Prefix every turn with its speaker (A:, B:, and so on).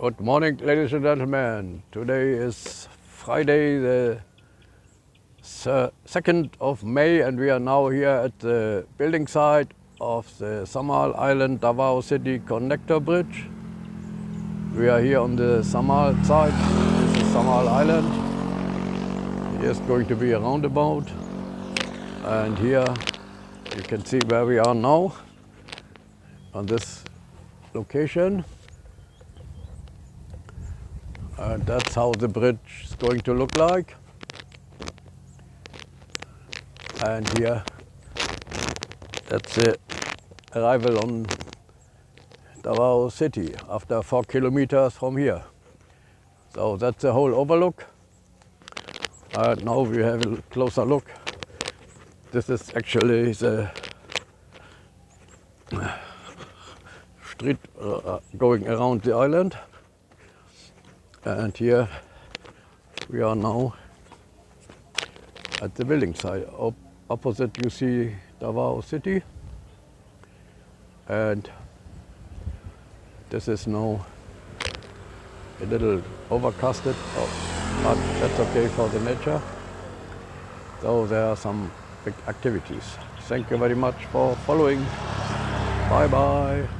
A: Good morning, ladies and gentlemen. Today is Friday, the 2nd of May, and we are now here at the building site of the Samal Island Davao City Connector Bridge. We are here on the Samal side. This is Samal Island. Here's going to be a roundabout, and here you can see where we are now on this location. And that's how the bridge is going to look like. And here, that's the arrival on Davao City after 4 kilometers from here. So that's the whole overlook. Now we have a closer look. This is actually the street going around the island. And here we are now at the building site. Opposite you see Davao City, and this is now a little overcasted, but that's okay for the nature. So there are some big activities. Thank you very much for following. Bye bye.